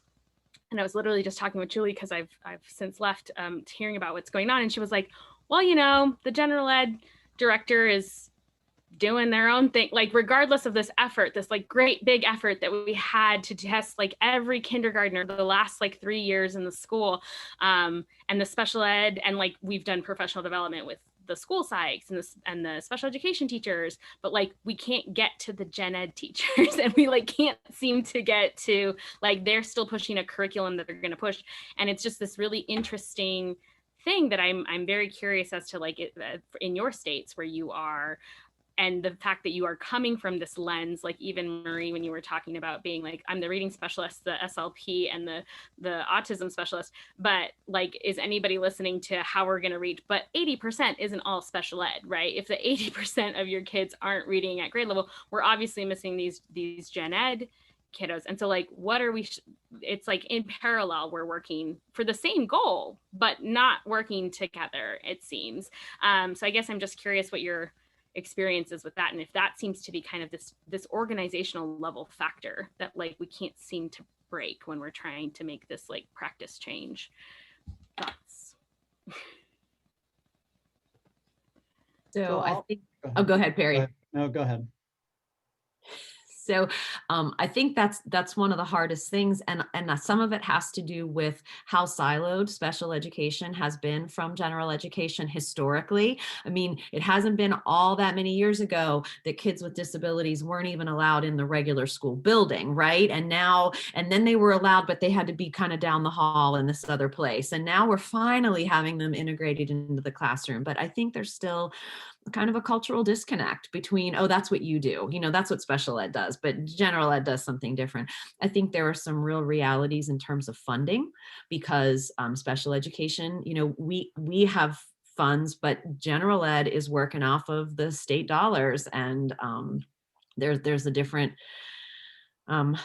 And I was literally just talking with Julie because I've since left, hearing about what's going on. And she was like, well, the general ed director is doing their own thing, like regardless of this effort, this like great big effort that we had to test like every kindergartner the last like 3 years in the school, and the special ed, and like we've done professional development with the school psychs and the special education teachers, but like we can't get to the gen ed teachers and we like can't seem to get to, like, they're still pushing a curriculum that they're going to push. And it's just this really interesting thing that I'm very curious as to, like, in your states where you are, and the fact that you are coming from this lens, like even Marie, when you were talking about being like, I'm the reading specialist, the SLP, and the autism specialist, but like, is anybody listening to how we're going to reach? But 80% isn't all special ed, right? If the 80% of your kids aren't reading at grade level, we're obviously missing these gen ed kiddos. And so like, what are we, it's like in parallel, we're working for the same goal, but not working together, it seems. So I guess I'm just curious what your experiences with that, and if that seems to be kind of this organizational level factor that like we can't seem to break when we're trying to make this like practice change. Thoughts? So I think, oh, go ahead, Perry. No, go ahead. So I think that's one of the hardest things, and some of it has to do with how siloed special education has been from general education historically. I mean, it hasn't been all that many years ago that kids with disabilities weren't even allowed in the regular school building, right? And then they were allowed, but they had to be kind of down the hall in this other place. And now we're finally having them integrated into the classroom. But I think there's still kind of a cultural disconnect between, oh, that's what you do, that's what special ed does, but general ed does something different. I think there are some real realities in terms of funding, because special education, we have funds, but general ed is working off of the state dollars, and there's a different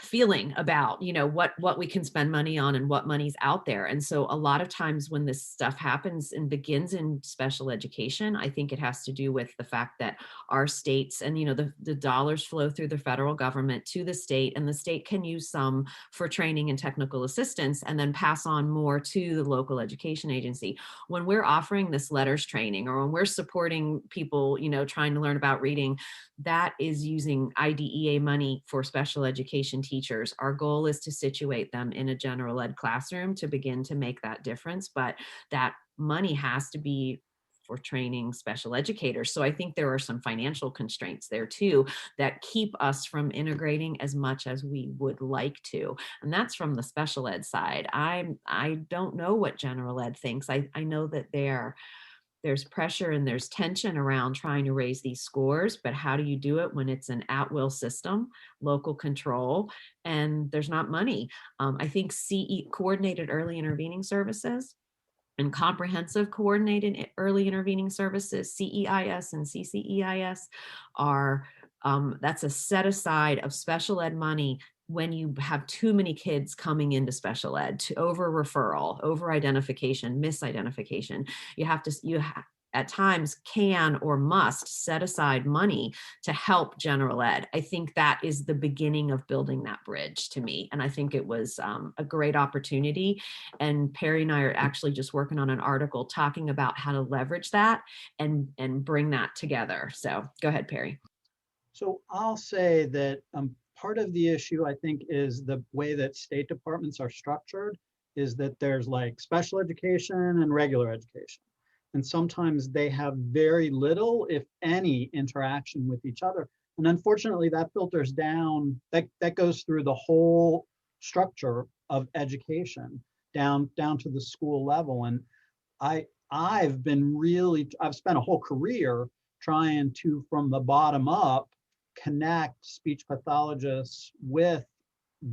feeling about, what we can spend money on and what money's out there. And so a lot of times when this stuff happens and begins in special education, I think it has to do with the fact that our states and, the dollars flow through the federal government to the state, and the state can use some for training and technical assistance and then pass on more to the local education agency. When we're offering this letters training, or when we're supporting people, trying to learn about reading, that is using IDEA money for special education teachers. Our goal is to situate them in a general ed classroom to begin to make that difference, but that money has to be for training special educators. So I think there are some financial constraints there too that keep us from integrating as much as we would like to. And that's from the special ed side. I don't know what general ed thinks. I know that there's pressure and there's tension around trying to raise these scores, but how do you do it when it's an at-will system, local control, and there's not money? I think coordinated early intervening services and comprehensive coordinated early intervening services, CEIS and CCEIS, are that's a set aside of special ed money when you have too many kids coming into special ed, to over referral, over identification, misidentification. You at times can or must set aside money to help general ed. I think that is the beginning of building that bridge to me. And I think it was a great opportunity. And Perry and I are actually just working on an article talking about how to leverage that and bring that together. So go ahead, Perry. So I'll say that part of the issue, I think, is the way that state departments are structured, is that there's like special education and regular education. And sometimes they have very little, if any, interaction with each other. And unfortunately, that filters down, that goes through the whole structure of education down to the school level. And I've spent a whole career trying to, from the bottom up, connect speech pathologists with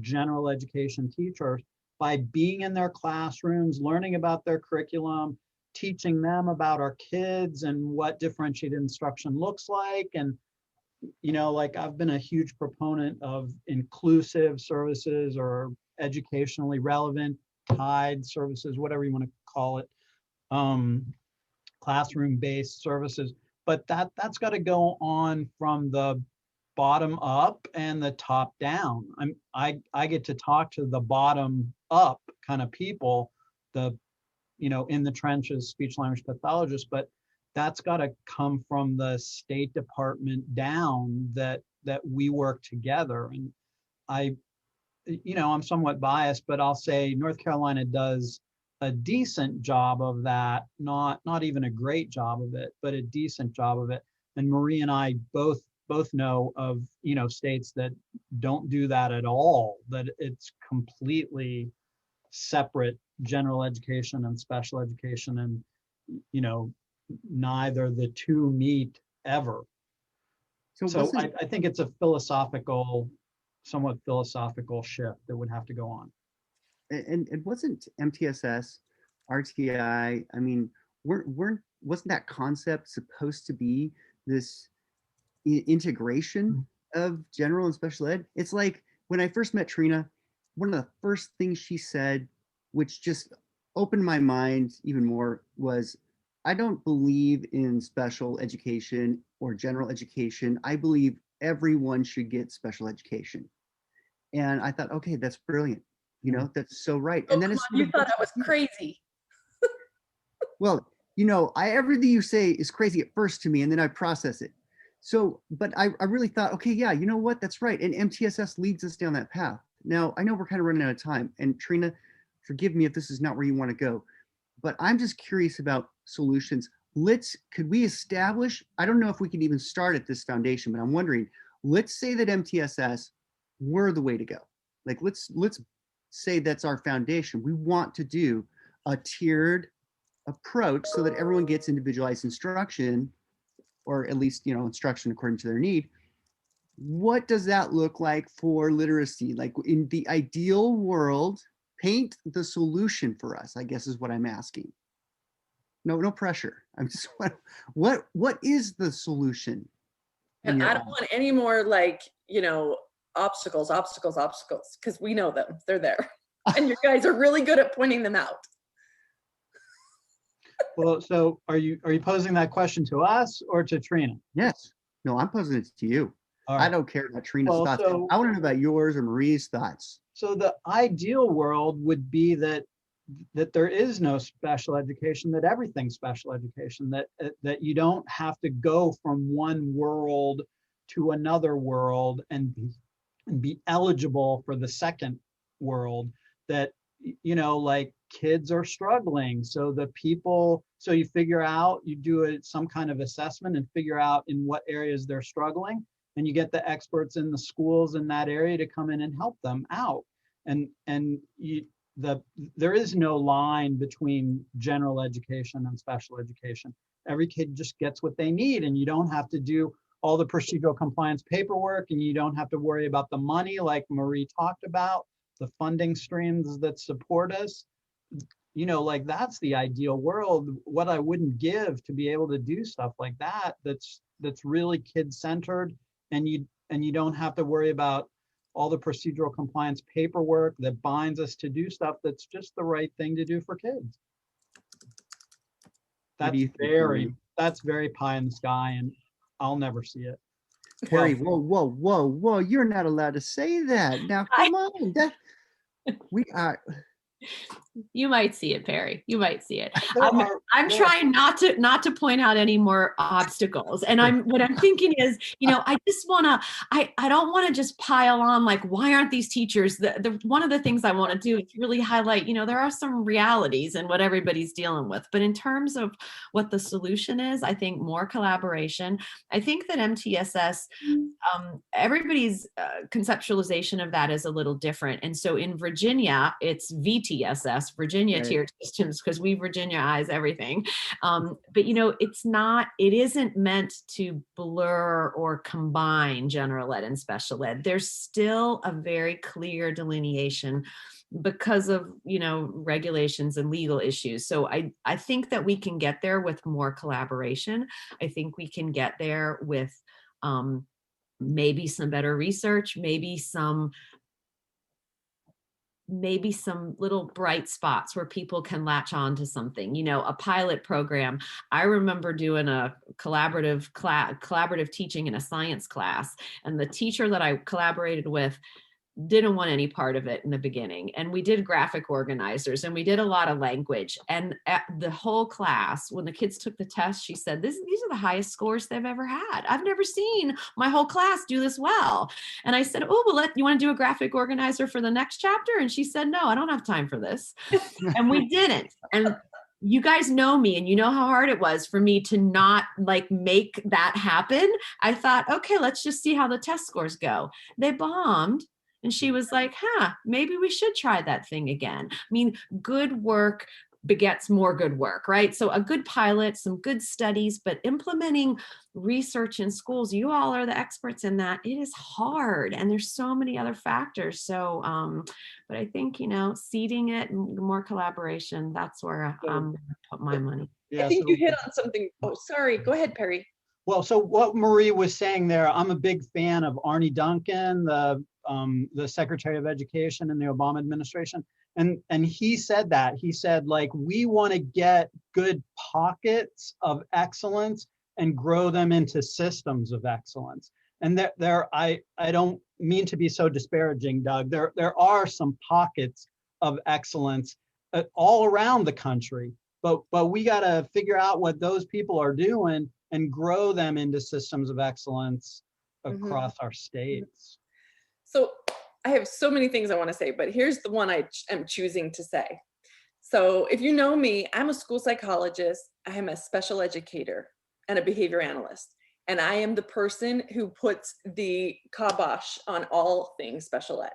general education teachers by being in their classrooms, learning about their curriculum, teaching them about our kids and what differentiated instruction looks like. And, like I've been a huge proponent of inclusive services or educationally relevant, tied services, whatever you want to call it, classroom-based services. But that's got to go on from the bottom up and the top down. I get to talk to the bottom up kind of people, in the trenches, speech language pathologists, but that's got to come from the State Department down, that we work together. And I'm somewhat biased, but I'll say North Carolina does a decent job of that, not even a great job of it, but a decent job of it. And Marie and I both know of, states that don't do that at all, that it's completely separate, general education and special education, and neither the two meet ever. So I think it's a somewhat philosophical shift that would have to go on. And it wasn't MTSS, RTI, I mean, wasn't that concept supposed to be this integration of general and special ed? It's like when I first met Trina, one of the first things she said, which just opened my mind even more, was, I don't believe in special education or general education. I believe everyone should get special education. And I thought, okay, that's brilliant. That's so right. And then you thought I was crazy. Well, everything you say is crazy at first to me, and then I process it. So, but I really thought, okay, yeah, you know what? That's right. And MTSS leads us down that path. Now, I know we're kind of running out of time, and Trina, forgive me if this is not where you want to go, but I'm just curious about solutions. Could we establish, I don't know if we can even start at this foundation, but I'm wondering, let's say that MTSS were the way to go. Like, let's say that's our foundation. We want to do a tiered approach so that everyone gets individualized instruction, or at least, instruction according to their need. What does that look like for literacy? Like, in the ideal world, paint the solution for us, I guess is what I'm asking. No pressure. I'm just, what is the solution? And I don't want any more obstacles, because we know them. They're there. And you guys are really good at pointing them out. Well, so are you posing that question to us or to Trina? Yes. No, I'm posing it to you. Right. I don't care about Trina's thoughts. I want to know about yours or Marie's thoughts. So the ideal world would be that there is no special education, that everything's special education, that you don't have to go from one world to another world and be eligible for the second world, that like kids are struggling, so you figure out, you do some kind of assessment and figure out in what areas they're struggling, and you get the experts in the schools in that area to come in and help them out. And there is no line between general education and special education. Every kid just gets what they need, and you don't have to do all the procedural compliance paperwork, and you don't have to worry about the money like Marie talked about, the funding streams that support us. Like, that's the ideal world. What I wouldn't give to be able to do stuff like that, that's really kid-centered, and you don't have to worry about all the procedural compliance paperwork that binds us to do stuff that's just the right thing to do for kids. That's very pie in the sky, and I'll never see it. Perry, whoa, you're not allowed to say that. Now, come on. We are. You might see it, Perry. You might see it. I'm trying not to point out any more obstacles. And what I'm thinking is, I just I don't want to just pile on like, why aren't these teachers? One of the things I want to do is really highlight, there are some realities in what everybody's dealing with. But in terms of what the solution is, I think more collaboration. I think that MTSS, everybody's conceptualization of that is a little different. And so in Virginia, it's VTSS, Virginia tiered systems, because we Virginiaize everything. But it isn't meant to blur or combine general ed and special ed. There's still a very clear delineation because of, regulations and legal issues. So I think that we can get there with more collaboration. I think we can get there with maybe some better research, maybe some little bright spots where people can latch on to something, a pilot program. I remember doing a collaborative teaching in a science class, and the teacher that I collaborated with didn't want any part of it in the beginning. And we did graphic organizers and we did a lot of language. And at the whole class, when the kids took the test, she said, these are the highest scores they've ever had. I've never seen my whole class do this well. And I said, oh, well, you want to do a graphic organizer for the next chapter? And she said, no, I don't have time for this. And we didn't. And you guys know me and you know how hard it was for me to not like make that happen. I thought, okay, let's just see how the test scores go. They bombed. And she was like, maybe we should try that thing again. I mean, good work begets more good work, right? So a good pilot, some good studies, but implementing research in schools, you all are the experts in that. It is hard and there's so many other factors. So, but I think, seeding it and more collaboration, that's where I'm going to put my money. Yeah, I think you hit on something. Oh, sorry. Go ahead, Perry. Well, so what Marie was saying there, I'm a big fan of Arne Duncan, the Secretary of Education in the Obama administration. And he said that. He said, like, we want to get good pockets of excellence and grow them into systems of excellence. And I don't mean to be so disparaging, Doug. There are some pockets of excellence all around the country, but we got to figure out what those people are doing and grow them into systems of excellence across our states. So I have so many things I want to say, but here's the one I am choosing to say. So if you know me, I'm a school psychologist, I am a special educator and a behavior analyst. And I am the person who puts the kibosh on all things special ed,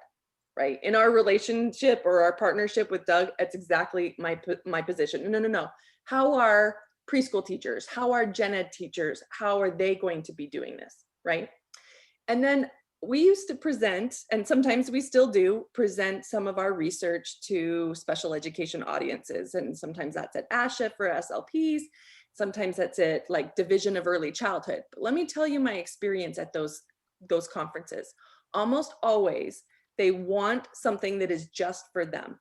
right? In our relationship or our partnership with Doug, that's exactly my position. No. How are preschool teachers, how are gen ed teachers, how are they going to be doing this, right? And then we used to present, and sometimes we still do, present some of our research to special education audiences. And sometimes that's at ASHA for SLPs. Sometimes that's at like Division of Early Childhood. But let me tell you my experience at those conferences. Almost always, they want something that is just for them.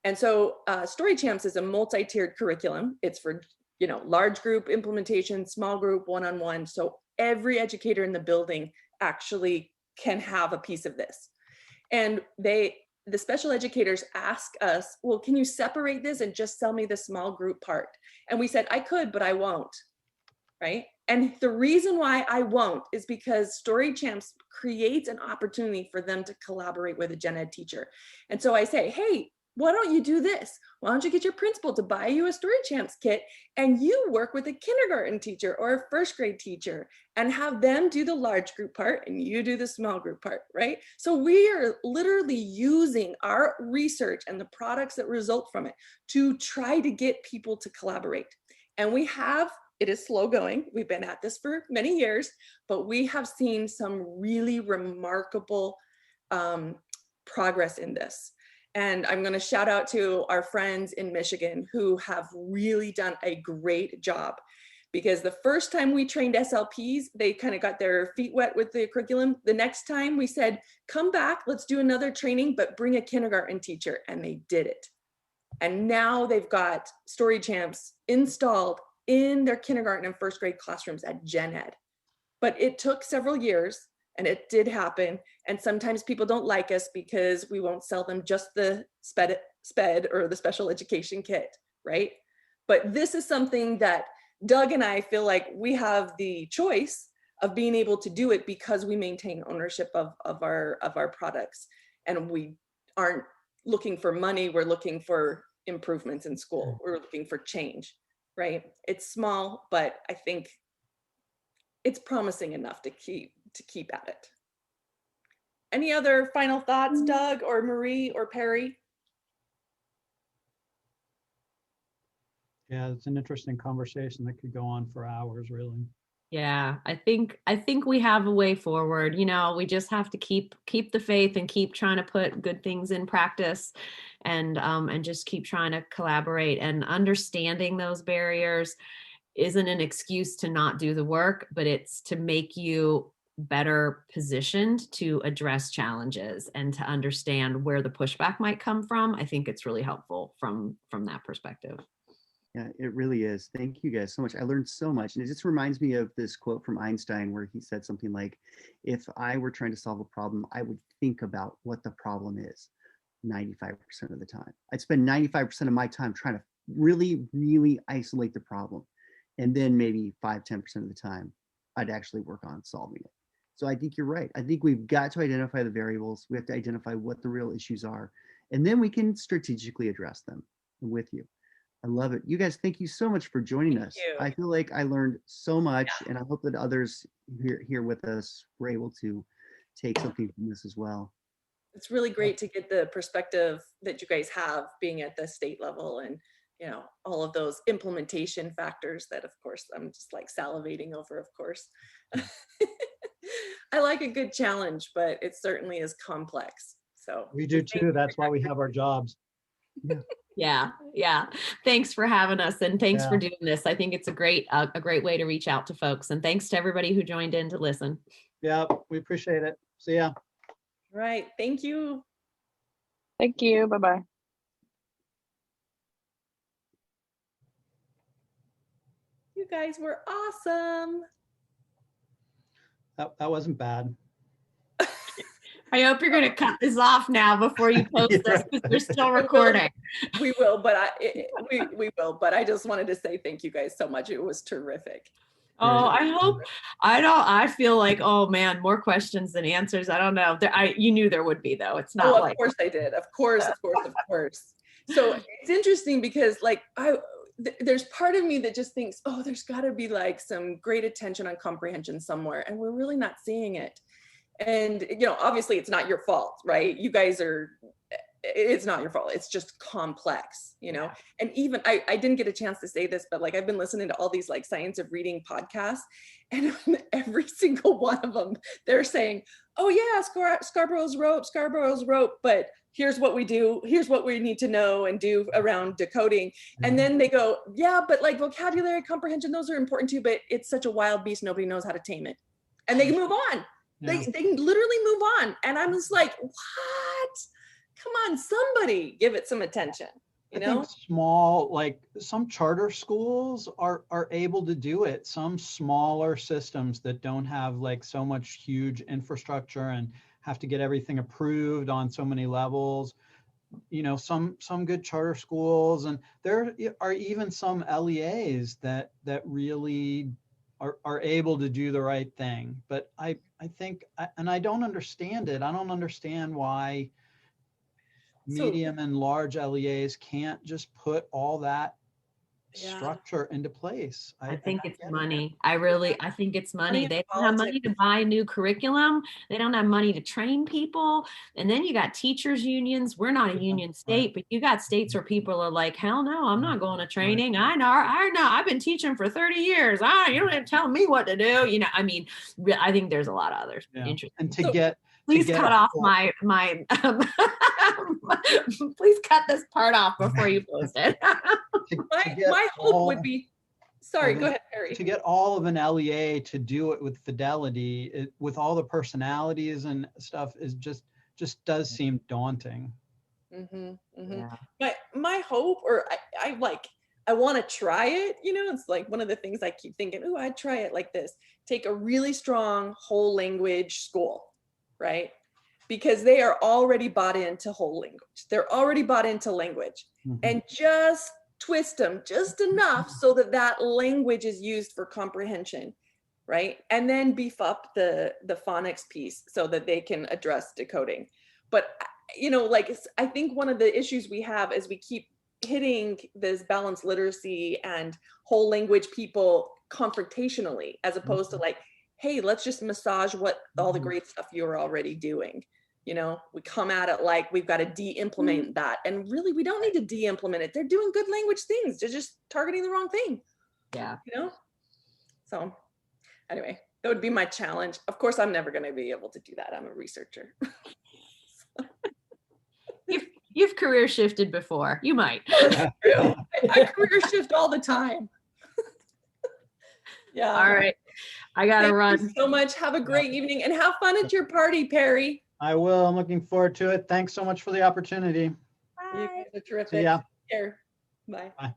And so Story Champs is a multi-tiered curriculum. It's for large group implementation, small group, one-on-one. So every educator in the building actually can have a piece of this. And the special educators ask us, well, can you separate this and just sell me the small group part? And we said, I could, but I won't, right? And the reason why I won't is because Story Champs creates an opportunity for them to collaborate with a gen ed teacher. And so I say, hey, why don't you do this? Why don't you get your principal to buy you a Story Champs kit and you work with a kindergarten teacher or a first grade teacher and have them do the large group part and you do the small group part, right? So we are literally using our research and the products that result from it to try to get people to collaborate. And it is slow going. We've been at this for many years, but we have seen some really remarkable progress in this. And I'm going to shout out to our friends in Michigan who have really done a great job, because the first time we trained SLPs, they kind of got their feet wet with the curriculum. The next time we said, come back, let's do another training, but bring a kindergarten teacher. And they did it. And now they've got Story Champs installed in their kindergarten and first grade classrooms at gen ed. But it took several years. And it did happen. And sometimes people don't like us because we won't sell them just the SPED or the special education kit, right? But this is something that Doug and I feel like we have the choice of being able to do it because we maintain ownership of our products. And we aren't looking for money, we're looking for improvements in school. We're looking for change, right? It's small, but I think it's promising enough to keep at it. Any other final thoughts, Doug or Marie or Perry? Yeah, it's an interesting conversation that could go on for hours, really. Yeah, I think we have a way forward. We just have to keep the faith and keep trying to put good things in practice, and just keep trying to collaborate. And understanding those barriers isn't an excuse to not do the work, but it's to make you better positioned to address challenges and to understand where the pushback might come from. I think it's really helpful from that perspective. Yeah, it really is. Thank you guys so much. I learned so much. And it just reminds me of this quote from Einstein where he said something like, if I were trying to solve a problem, I would think about what the problem is 95% of the time. I'd spend 95% of my time trying to really, really isolate the problem. And then maybe 5-10% of the time, I'd actually work on solving it. So I think you're right. I think we've got to identify the variables. We have to identify what the real issues are, and then we can strategically address them with you. I love it. You guys, thank you so much for joining us. I feel like I learned so much, and I hope that others here with us were able to take something from this as well. It's really great to get the perspective that you guys have being at the state level, and you know, all of those implementation factors that, of course, I'm just like salivating over, of course. I like a good challenge, but it certainly is complex. So we do too. That's why we have our jobs. Yeah. Thanks for having us, and thanks for doing this. I think it's a great way to reach out to folks. And thanks to everybody who joined in to listen. Yeah, we appreciate it. See ya. Right. Thank you. Thank you. Bye-bye. You guys were awesome. That wasn't bad. I hope you're going to cut this off now before you post this, because we're still recording. We will, but we will. But I just wanted to say thank you guys so much. It was terrific. Oh, I feel like, oh man, more questions than answers. I don't know. You knew there would be, though. It's not like. Of course I did. Of course. So it's interesting because like there's part of me that just thinks, oh, there's got to be like some great attention on comprehension somewhere, and we're really not seeing it. And, you know, obviously it's not your fault, right? You guys it's not your fault. It's just complex, you know? And even, I didn't get a chance to say this, but like, I've been listening to all these like science of reading podcasts, and every single one of them, they're saying, oh yeah, Scarborough's rope, but here's what we do. Here's what we need to know and do around decoding. And then they go, yeah, but like vocabulary, comprehension, those are important too, but it's such a wild beast. Nobody knows how to tame it. And they move on. Yeah. They literally move on. And I'm just like, what? Come on, somebody give it some attention. You know? Think small, like some charter schools are able to do it. Some smaller systems that don't have like so much huge infrastructure and have to get everything approved on so many levels. You know, some good charter schools, and there are even some LEAs that really are able to do the right thing. But I think, and I don't understand it. I don't understand why medium and large LEAs can't just put all that structure into place. I think it's money. I think it's money. They don't have money to buy new curriculum. They don't have money to train people. And then you got teachers unions. We're not a union state, but you got states where people are like, hell no, I'm not going to training. I know. I've been teaching for 30 years. You don't have to tell me what to do. You know, I mean, I think there's a lot of others. Interesting. And please cut off my please cut this part off before you post it. my hope would be, sorry, go ahead, Perry. To get all of an LEA to do it with fidelity, with all the personalities and stuff, is just does seem daunting. Yeah. But my hope, or I want to try it, you know, it's like one of the things I keep thinking, oh, I'd try it like this. Take a really strong whole language school, right? Because they are already bought into whole language. They're already bought into language. And just twist them just enough so that language is used for comprehension, right? And then beef up the phonics piece so that they can address decoding. But, you know, like, I think one of the issues we have is we keep hitting this balanced literacy and whole language people confrontationally, as opposed to like, hey, let's just massage what all the great stuff you're already doing. You know, we come at it like we've got to de-implement that. And really, we don't need to de-implement it. They're doing good language things. They're just targeting the wrong thing. Yeah. You know? So anyway, that would be my challenge. Of course, I'm never going to be able to do that. I'm a researcher. You've career shifted before. You might. I career shift all the time. Yeah. All right. I got to run. Thank you so much. Have a great evening and have fun at your party, Perry. I will. I'm looking forward to it. Thanks so much for the opportunity. Bye. You guys are terrific. See ya. Take care. Bye. Bye.